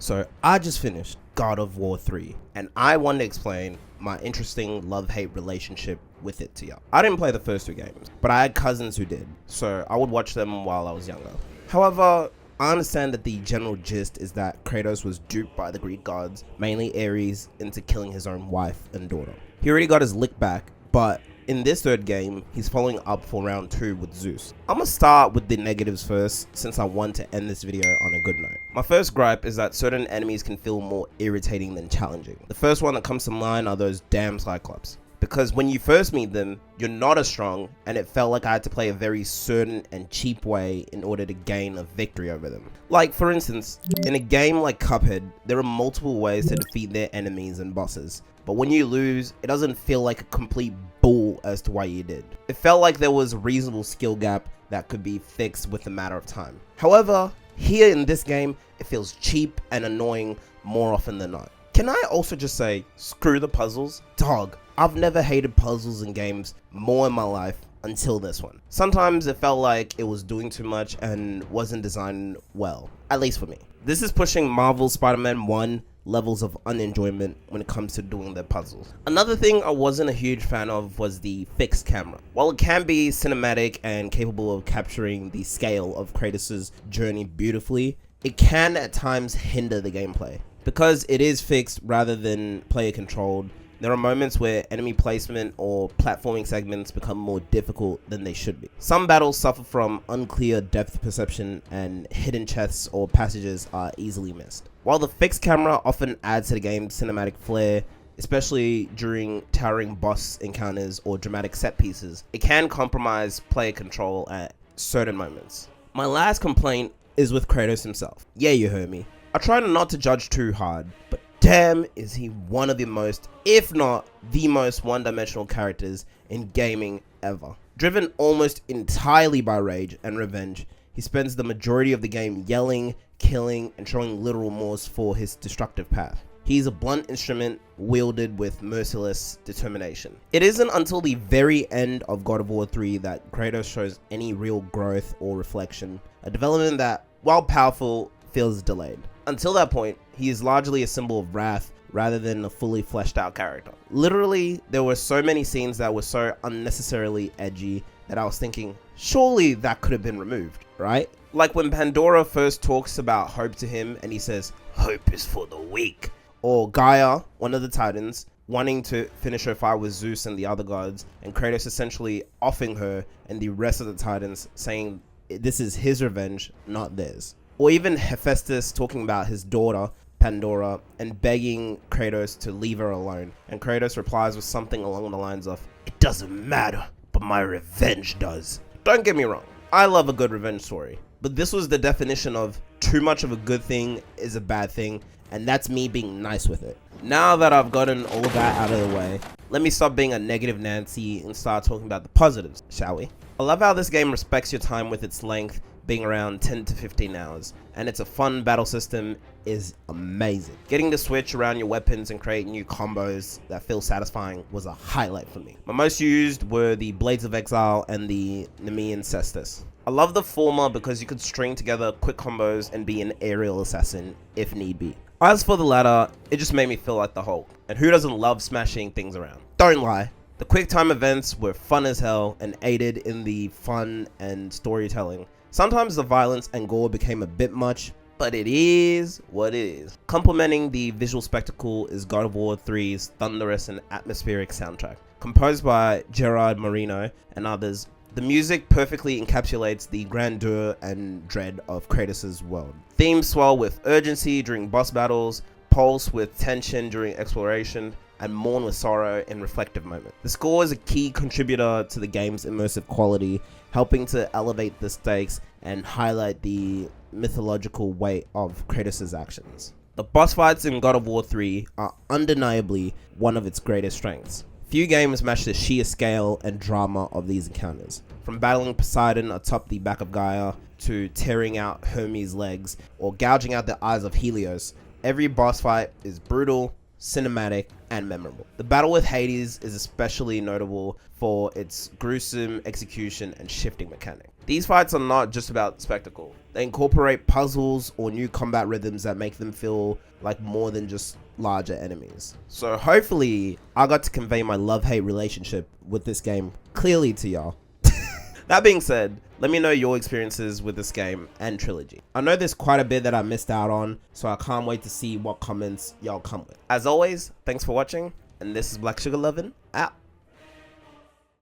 So I just finished God of War 3 and I want to explain my interesting love-hate relationship with it to you. I didn't play the first two games, but I had cousins who did, so I would watch them while I was younger. However, I understand that the general gist is that Kratos was duped by the Greek gods, mainly Ares, into killing his own wife and daughter. He already got his lick back, but in this third game, he's following up for round 2 with Zeus. I'm gonna start with the negatives first, since I want to end this video on a good note. My first gripe is that certain enemies can feel more irritating than challenging. The first one that comes to mind are those damn Cyclops. Because when you first meet them, you're not as strong, and it felt like I had to play a very certain and cheap way in order to gain a victory over them. Like, for instance, in a game like Cuphead, there are multiple ways to defeat their enemies and bosses. But when you lose, it doesn't feel like a complete bull as to why you did. It felt like there was a reasonable skill gap that could be fixed with a matter of time. However, here in this game, it feels cheap and annoying more often than not. Can I also just say, screw the puzzles? Dog, I've never hated puzzles in games more in my life until this one. Sometimes it felt like it was doing too much and wasn't designed well, at least for me. This is pushing Marvel's Spider-Man 1 levels of unenjoyment when it comes to doing their puzzles. Another thing I wasn't a huge fan of was the fixed camera. While it can be cinematic and capable of capturing the scale of Kratos' journey beautifully, it can at times hinder the gameplay. Because it is fixed rather than player controlled, there are moments where enemy placement or platforming segments become more difficult than they should be. Some battles suffer from unclear depth perception and hidden chests or passages are easily missed. While the fixed camera often adds to the game's cinematic flair, especially during towering boss encounters or dramatic set pieces, it can compromise player control at certain moments. My last complaint is with Kratos himself. Yeah, you heard me. I try not to judge too hard, but damn is he one of the most, if not the most one-dimensional characters in gaming ever. Driven almost entirely by rage and revenge, he spends the majority of the game yelling, killing, and showing little remorse for his destructive path. He's a blunt instrument wielded with merciless determination. It isn't until the very end of God of War 3 that Kratos shows any real growth or reflection, a development that, while powerful, feels delayed. Until that point, he is largely a symbol of wrath rather than a fully fleshed out character. Literally, there were so many scenes that were so unnecessarily edgy that I was thinking, surely that could have been removed, right? Like when Pandora first talks about hope to him and he says, "Hope is for the weak." Or Gaia, one of the Titans, wanting to finish her fight with Zeus and the other gods, and Kratos essentially offing her and the rest of the Titans, saying this is his revenge, not theirs. Or even Hephaestus talking about his daughter, Pandora, and begging Kratos to leave her alone. And Kratos replies with something along the lines of, "It doesn't matter, but my revenge does." Don't get me wrong, I love a good revenge story. But this was the definition of too much of a good thing is a bad thing, and that's me being nice with it. Now that I've gotten all of that out of the way, let me stop being a negative Nancy and start talking about the positives, shall we? I love how this game respects your time with its length being around 10 to 15 hours, and it's a fun battle system is amazing. Getting to switch around your weapons and create new combos that feel satisfying was a highlight for me. My most used were the Blades of Exile and the Nemean Cestus. I love the former because you could string together quick combos and be an aerial assassin if need be. As for the latter, it just made me feel like the Hulk, and who doesn't love smashing things around? Don't lie. The quick time events were fun as hell and aided in the fun and storytelling. Sometimes the violence and gore became a bit much, but it is what it is. Complementing the visual spectacle is God of War 3's thunderous and atmospheric soundtrack. Composed by Gerard Marino and others, the music perfectly encapsulates the grandeur and dread of Kratos' world. Themes swell with urgency during boss battles, pulse with tension during exploration, and mourn with sorrow in reflective moments. The score is a key contributor to the game's immersive quality, helping to elevate the stakes and highlight the mythological weight of Kratos' actions. The boss fights in God of War 3 are undeniably one of its greatest strengths. Few games match the sheer scale and drama of these encounters. From battling Poseidon atop the back of Gaia, to tearing out Hermes' legs, or gouging out the eyes of Helios, every boss fight is brutal, cinematic, and memorable. The battle with Hades is especially notable for its gruesome execution and shifting mechanic. These fights are not just about spectacle. They incorporate puzzles or new combat rhythms that make them feel like more than just larger enemies. So hopefully I got to convey my love-hate relationship with this game clearly to y'all. That being said, let me know your experiences with this game and trilogy. I know there's quite a bit that I missed out on, so I can't wait to see what comments y'all come with. As always, thanks for watching, and this is Black Sugar Lovin', out.